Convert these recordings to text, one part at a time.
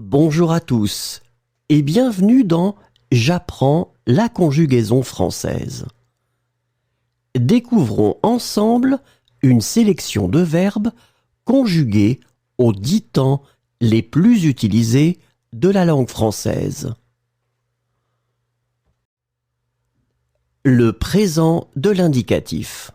Bonjour à tous et bienvenue dans J'apprends la conjugaison française. Découvrons ensemble une sélection de verbes conjugués aux 10 temps les plus utilisés de la langue française. Le présent de l'indicatif.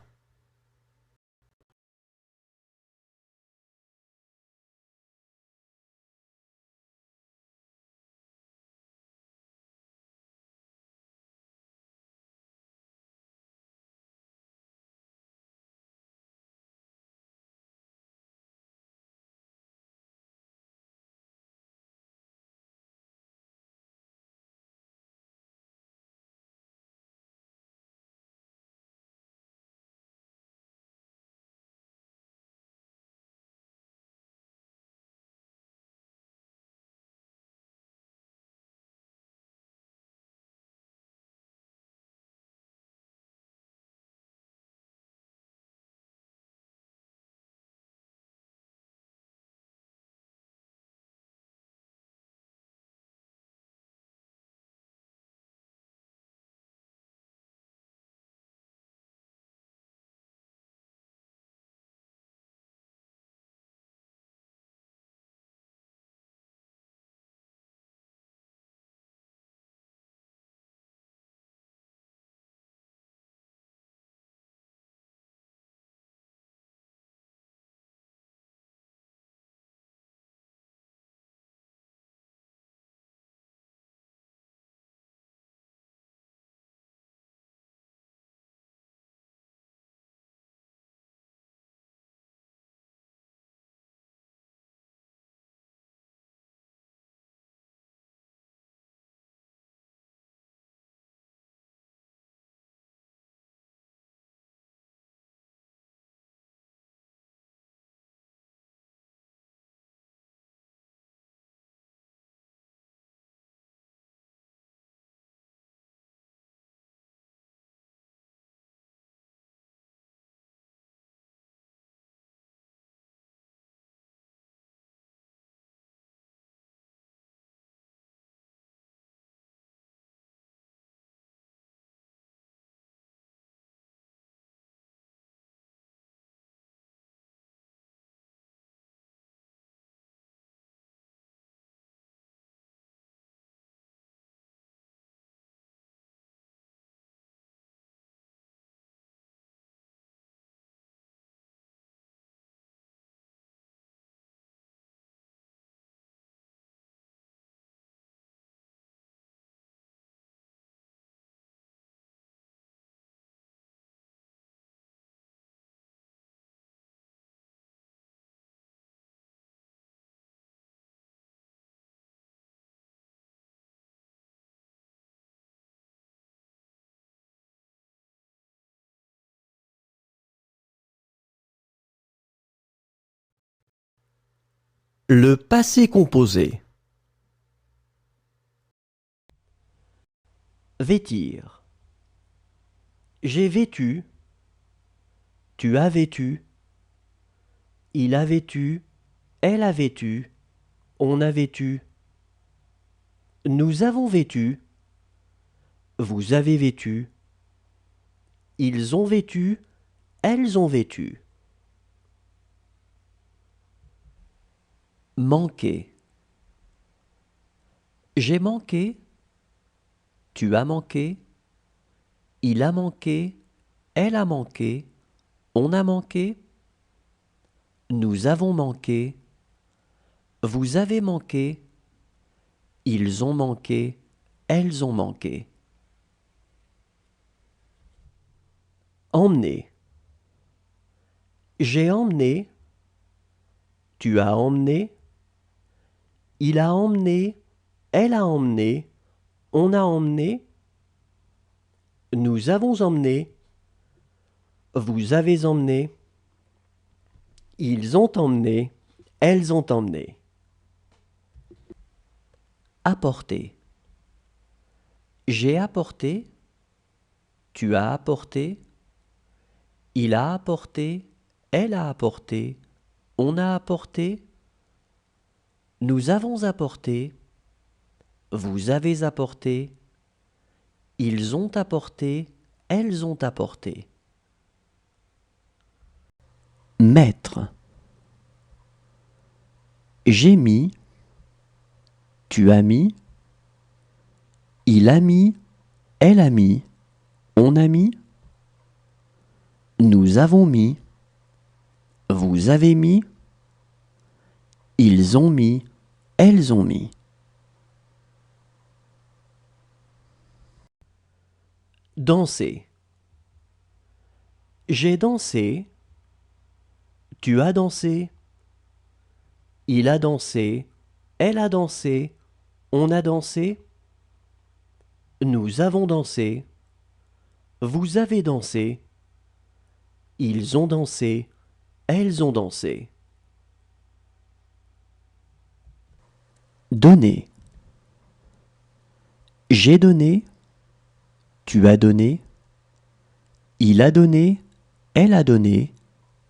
Le passé composé. Vêtir. J'ai vêtu. Tu as vêtu. Il a vêtu. Elle a vêtu. On a vêtu. Nous avons vêtu. Vous avez vêtu. Ils ont vêtu. Elles ont vêtu. Manquer. J'ai manqué. Tu as manqué. Il a manqué. Elle a manqué. On a manqué. Nous avons manqué. Vous avez manqué. Ils ont manqué. Elles ont manqué. Emmener. J'ai emmené. Tu as emmené. Il a emmené. Elle a emmené. On a emmené. Nous avons emmené. Vous avez emmené. Ils ont emmené. Elles ont emmené. Apporter. J'ai apporté. Tu as apporté. Il a apporté. Elle a apporté. On a apporté. Nous avons apporté, vous avez apporté, ils ont apporté, elles ont apporté. Mettre. J'ai mis, tu as mis, il a mis, elle a mis, on a mis, nous avons mis, vous avez mis, ils ont mis, elles ont mis. Danser. J'ai dansé, tu as dansé, il a dansé, elle a dansé, on a dansé, nous avons dansé, vous avez dansé, ils ont dansé, elles ont dansé. Donner. J'ai donné, tu as donné, il a donné, elle a donné,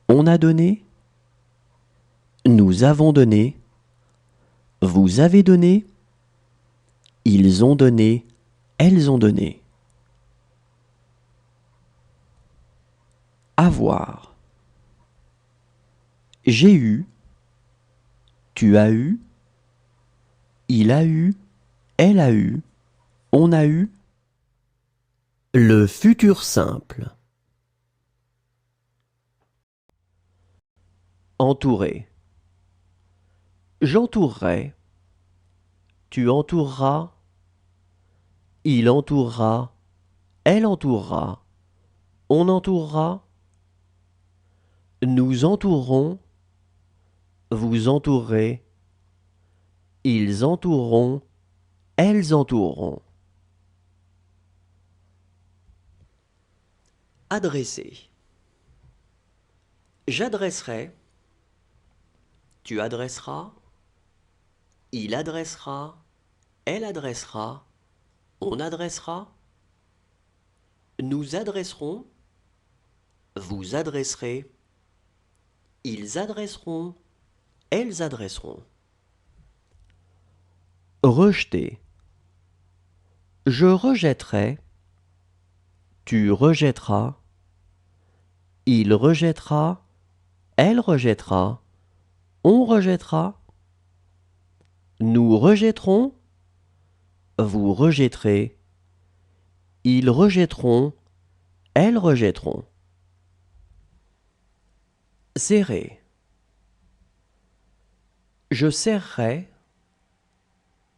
on a donné, nous avons donné, vous avez donné, ils ont donné, elles ont donné. Avoir. J'ai eu, tu as eu, il a eu, elle a eu, on a eu. Le futur simple. Entourer. J'entourerai, tu entoureras, il entourera, elle entourera, on entourera, nous entourerons, vous entourerez, ils entoureront, elles entoureront. Adresser. J'adresserai, tu adresseras, il adressera, elle adressera, on adressera, nous adresserons, vous adresserez, ils adresseront, elles adresseront. Rejeter. Je rejetterai, tu rejetteras, il rejettera, elle rejettera, on rejettera, nous rejetterons, vous rejetterez, ils rejetteront, elles rejetteront. Serrer. Je serrerai,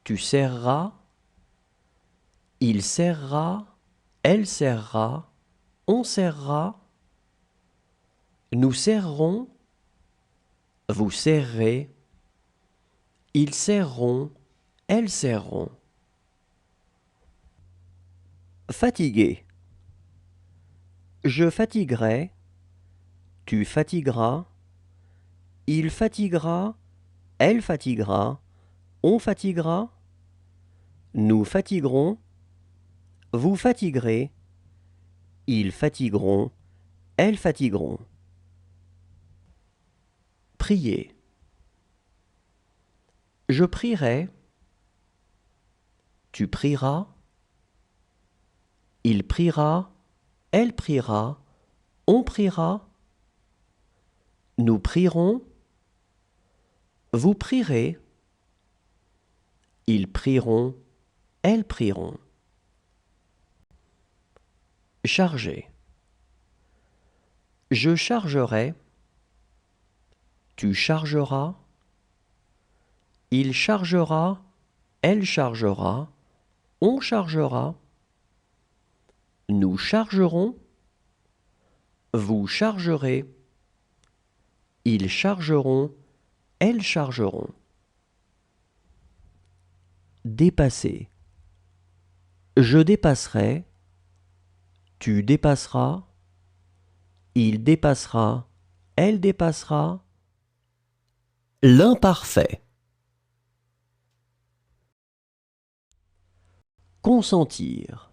tu serreras, il serrera, elle serrera, on serrera, nous serrerons, vous serrerez, ils serreront, elles serreront. Fatiguer. Je fatiguerai, tu fatigueras, il fatiguera, elle fatiguera, on fatiguera, nous fatiguerons, vous fatiguerez, ils fatigueront, elles fatigueront. Prier. Je prierai, tu prieras, il priera, elle priera, on priera, nous prierons, vous prierez, ils prieront, elles prieront. Charger. Je chargerai, tu chargeras, il chargera, elle chargera, on chargera, nous chargerons, vous chargerez, ils chargeront, elles chargeront. Dépasser. Je dépasserai, tu dépasseras, il dépassera, elle dépassera. L'imparfait. Consentir.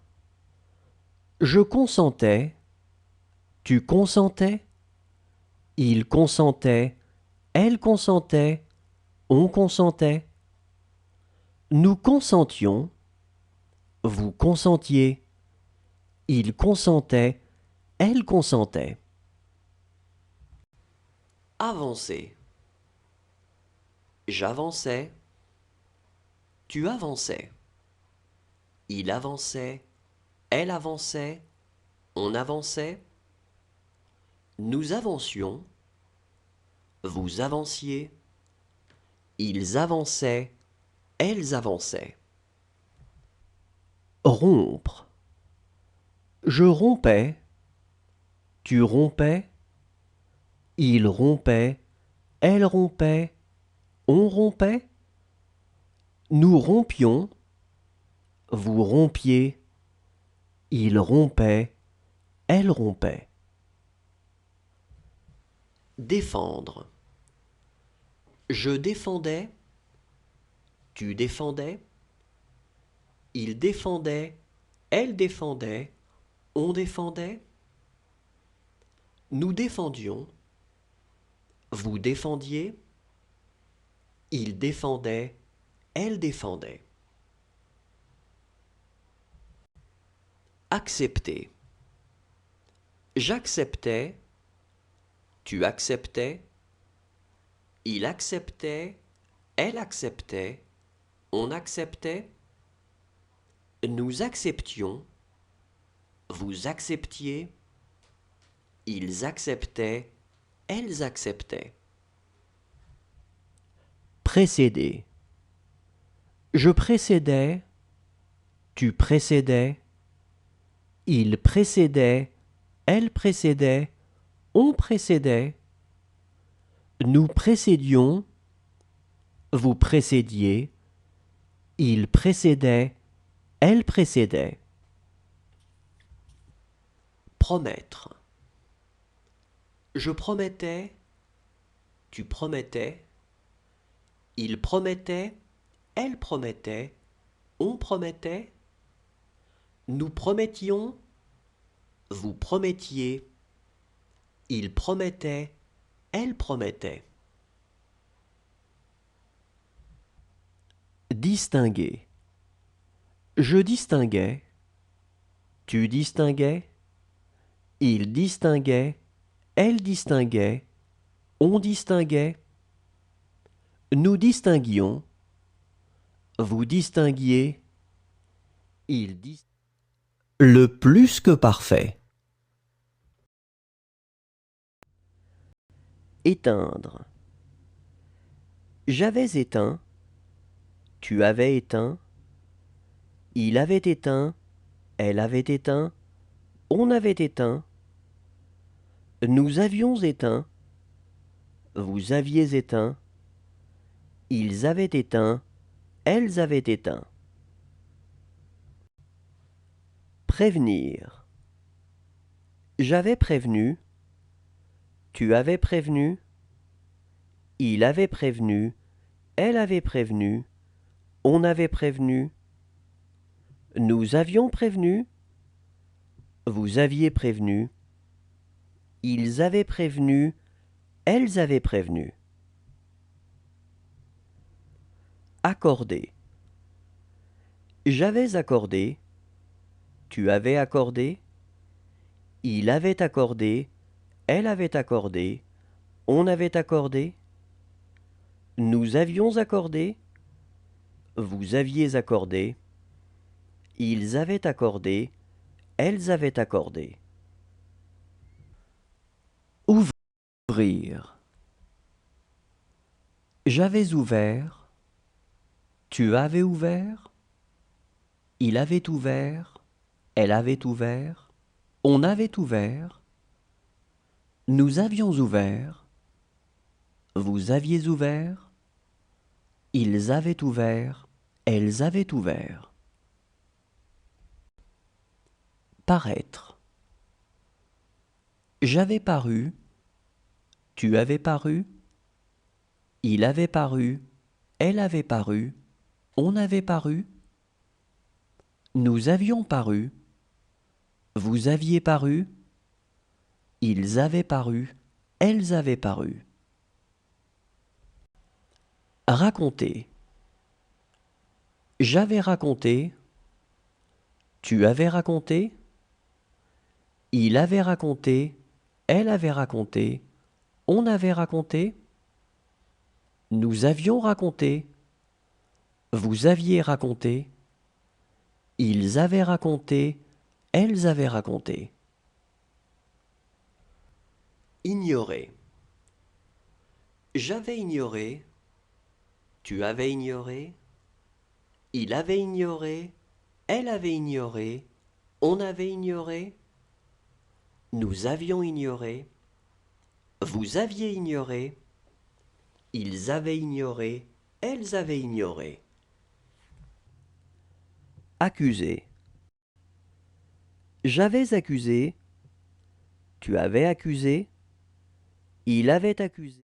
Je consentais, tu consentais, il consentait, elle consentait, on consentait, Nous consentions, vous consentiez, il consentait, elle consentait. Avancer. J'avançais, tu avançais. Il avançait, elle avançait, on avançait. Nous avancions, vous avanciez, ils avançaient, elles avançaient. Rompre. Je rompais, tu rompais, il rompait, elle rompait, on rompait. Nous rompions, vous rompiez, il rompait, elle rompait. Défendre. Je défendais, tu défendais, il défendait, elle défendait, on défendait. Nous défendions, vous défendiez, il défendait, elle défendait. Accepter. J'acceptais, tu acceptais, il acceptait, elle acceptait, on acceptait. Nous acceptions, vous acceptiez, ils acceptaient, elles acceptaient. Précéder. Je précédais, tu précédais, il précédait, elle précédait, on précédait. Nous précédions, vous précédiez, il précédait, elle précédait. Promettre. Je promettais, tu promettais, il promettait, elle promettait, on promettait. Nous promettions, vous promettiez, il promettait, elle promettait. Distinguer. Je distinguais, tu distinguais, il distinguait, elle distinguait, on distinguait. Nous distinguions, vous distinguiez, il distinguait. Le plus que parfait. Éteindre. J'avais éteint, tu avais éteint, il avait éteint, elle avait éteint, on avait éteint, nous avions éteint, vous aviez éteint, ils avaient éteint, elles avaient éteint. Prévenir. J'avais prévenu, tu avais prévenu, il avait prévenu, elle avait prévenu, on avait prévenu, nous avions prévenu, vous aviez prévenu, ils avaient prévenu, elles avaient prévenu. Accorder. J'avais accordé, tu avais accordé, il avait accordé, elle avait accordé, on avait accordé, nous avions accordé, vous aviez accordé, ils avaient accordé, elles avaient accordé. Ouvrir. J'avais ouvert, tu avais ouvert, il avait ouvert, elle avait ouvert, on avait ouvert, nous avions ouvert, vous aviez ouvert, ils avaient ouvert, elles avaient ouvert. Paraître. J'avais paru, tu avais paru, il avait paru, elle avait paru, on avait paru, nous avions paru, vous aviez paru, ils avaient paru, elles avaient paru. Raconter. J'avais raconté, tu avais raconté, il avait raconté, elle avait raconté, on avait raconté, nous avions raconté, vous aviez raconté, ils avaient raconté, elles avaient raconté. Ignorer. J'avais ignoré, tu avais ignoré, il avait ignoré, elle avait ignoré, on avait ignoré, nous avions ignoré, vous aviez ignoré, ils avaient ignoré, elles avaient ignoré. Accuser. J'avais accusé, tu avais accusé, il avait accusé.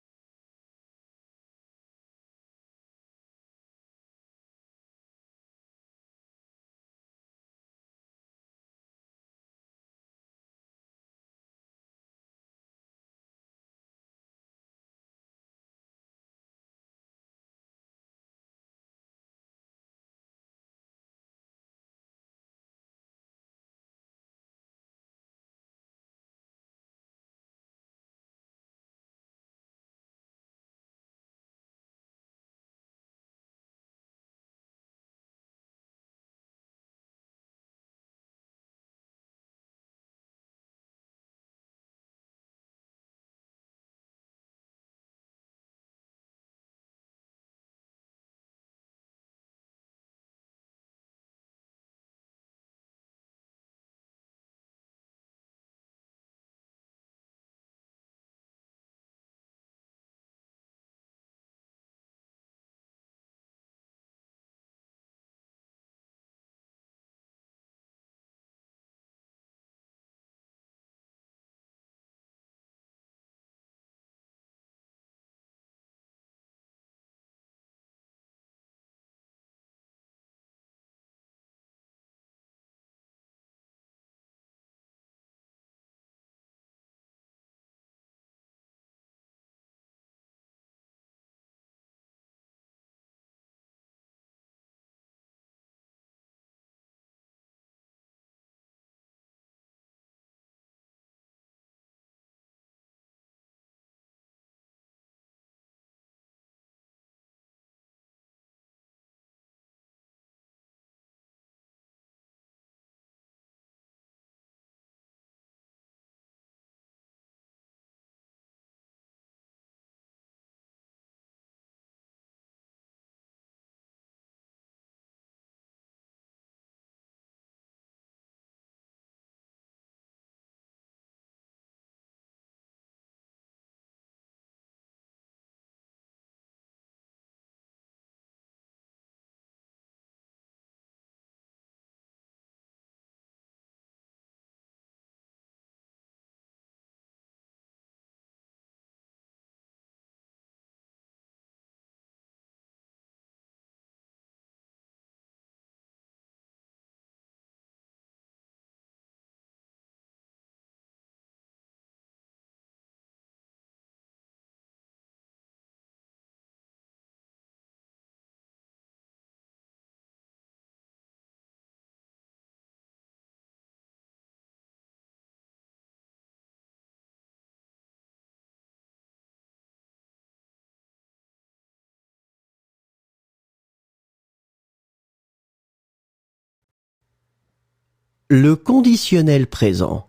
Le conditionnel présent.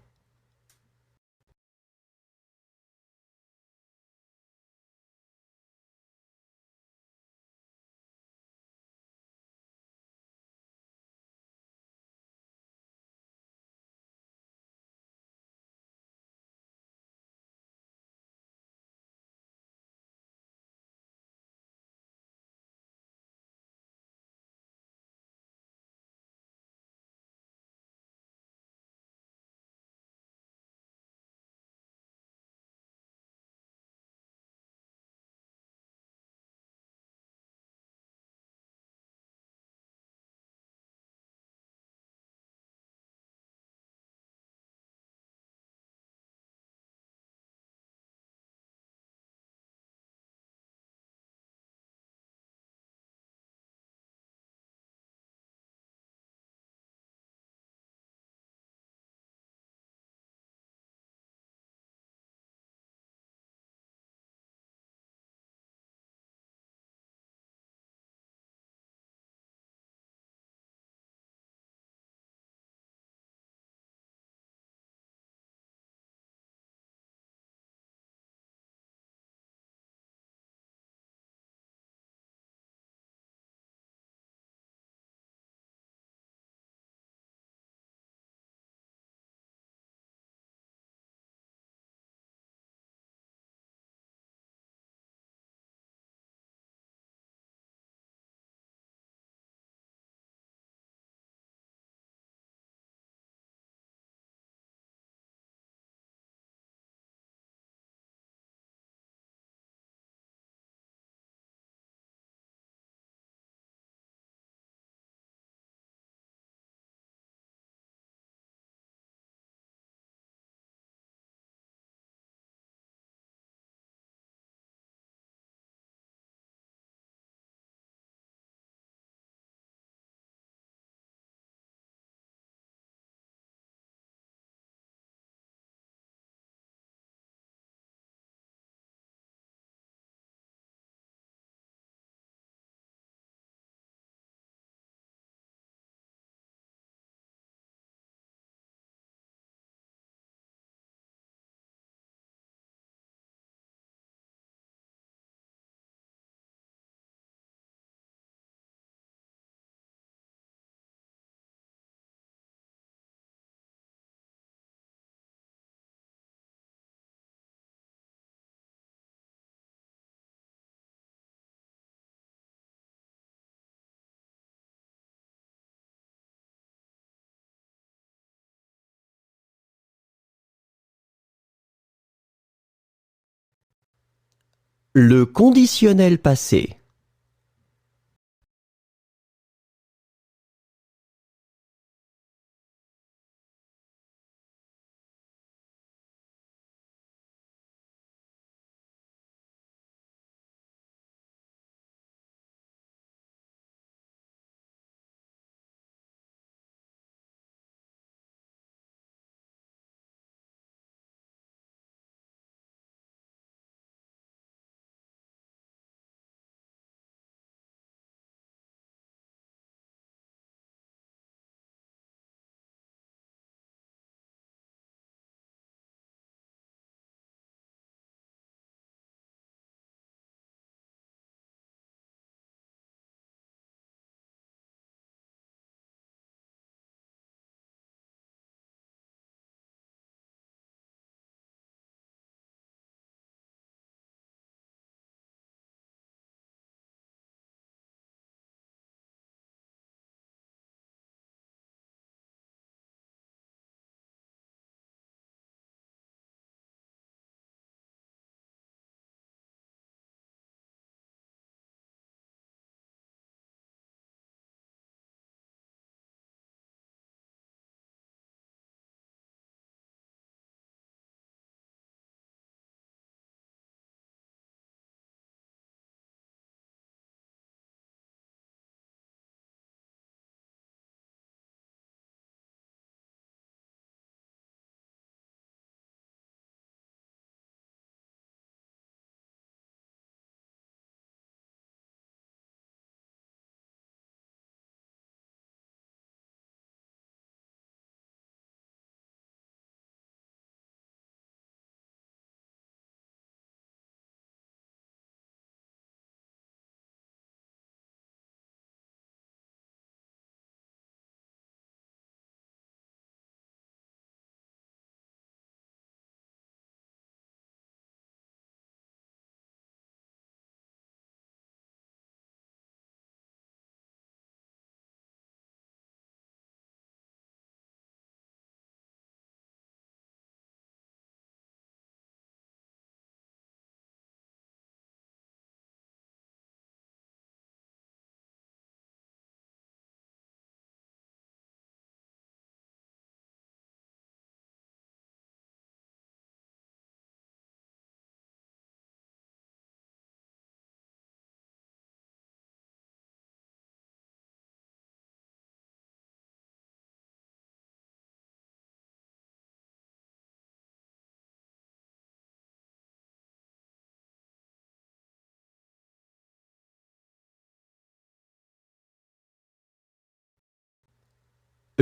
Le conditionnel passé.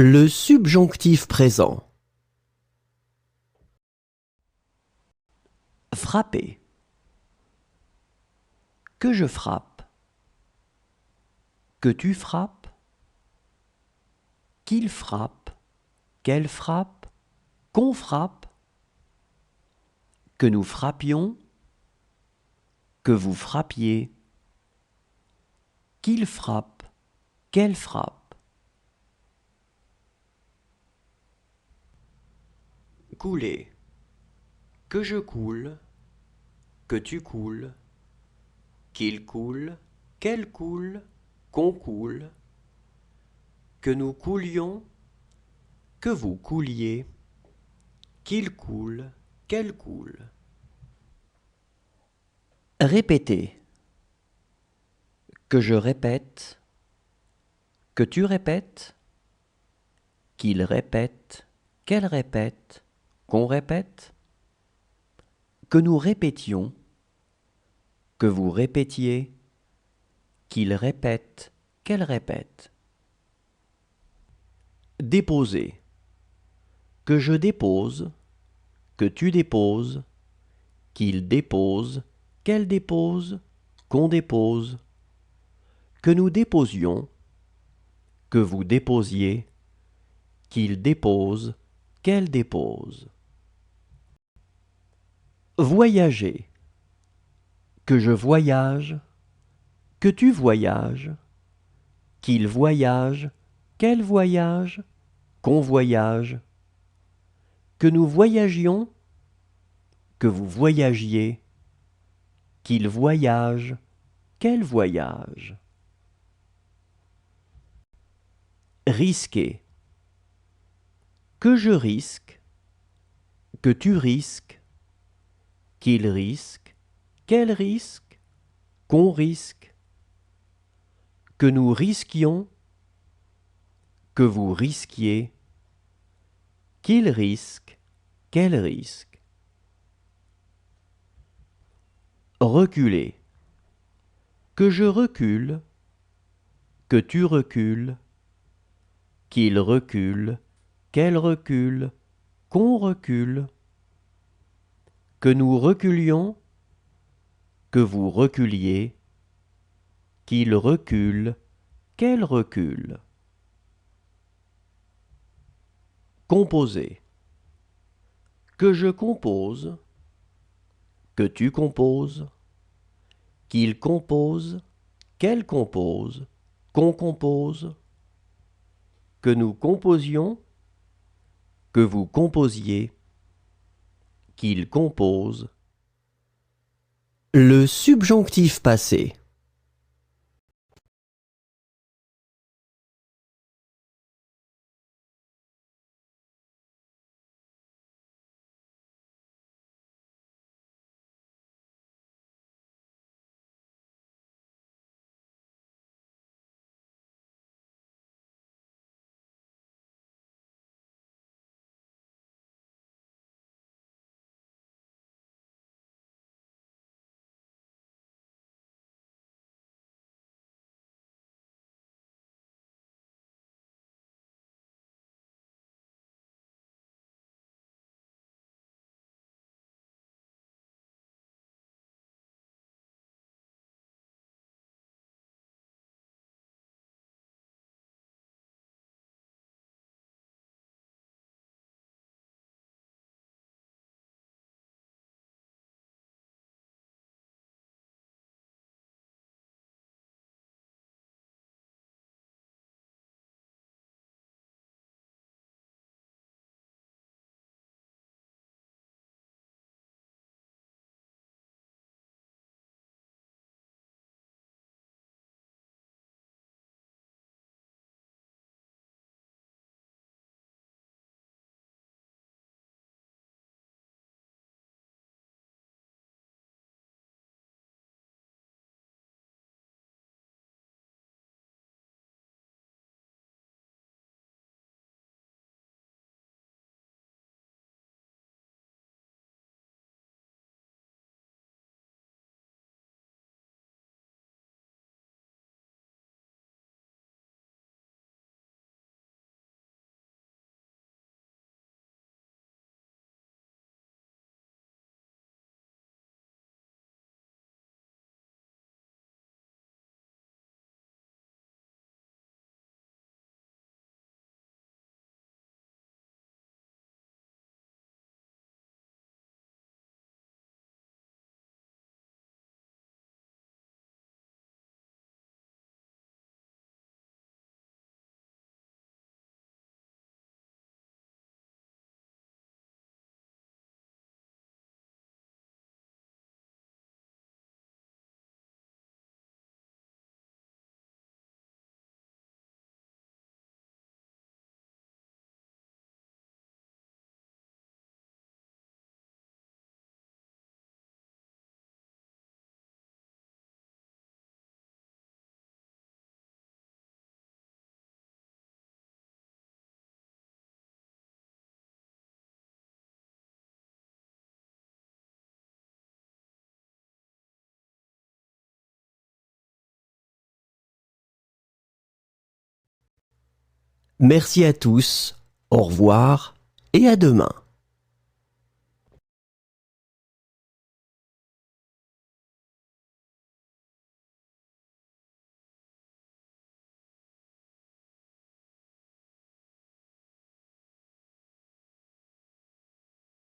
Le subjonctif présent. Frapper. Que je frappe. Que tu frappes. Qu'il frappe. Qu'elle frappe. Qu'on frappe. Que nous frappions. Que vous frappiez. Qu'il frappe. Qu'elle frappe. Couler. Que je coule. Que tu coules. Qu'il coule. Qu'elle coule. Qu'on coule. Que nous coulions. Que vous couliez. Qu'il coule. Qu'elle coule. Répéter. Que je répète. Que tu répètes. Qu'il répète. Qu'elle répète. Qu'on répète. Que nous répétions. Que vous répétiez. Qu'il répète. Qu'elle répète. Déposer. Que je dépose. Que tu déposes. Qu'il dépose. Qu'elle dépose. Qu'on dépose. Que nous déposions. Que vous déposiez. Qu'il dépose. Qu'elle dépose. Voyager. Que je voyage. Que tu voyages. Qu'il voyage. Qu'elle voyage. Qu'on voyage. Que nous voyagions. Que vous voyagiez. Qu'il voyage. Quel voyage? Risquer. Que je risque. Que tu risques. Qu'il risque. Quel risque? Qu'on risque. Que nous risquions. Que vous risquiez. Qu'il risque. Quel risque? Reculer. Que je recule. Que tu recules. Qu'il recule. Quel recule? Qu'on recule. Que nous reculions. Que vous reculiez. Qu'il recule. Quel recule? Composer. Que je compose. Que tu composes. Qu'il compose. Quel compose? Qu'on compose. Que nous composions. Que vous composiez. Qu'il compose. Le subjonctif passé. Merci à tous, au revoir et à demain.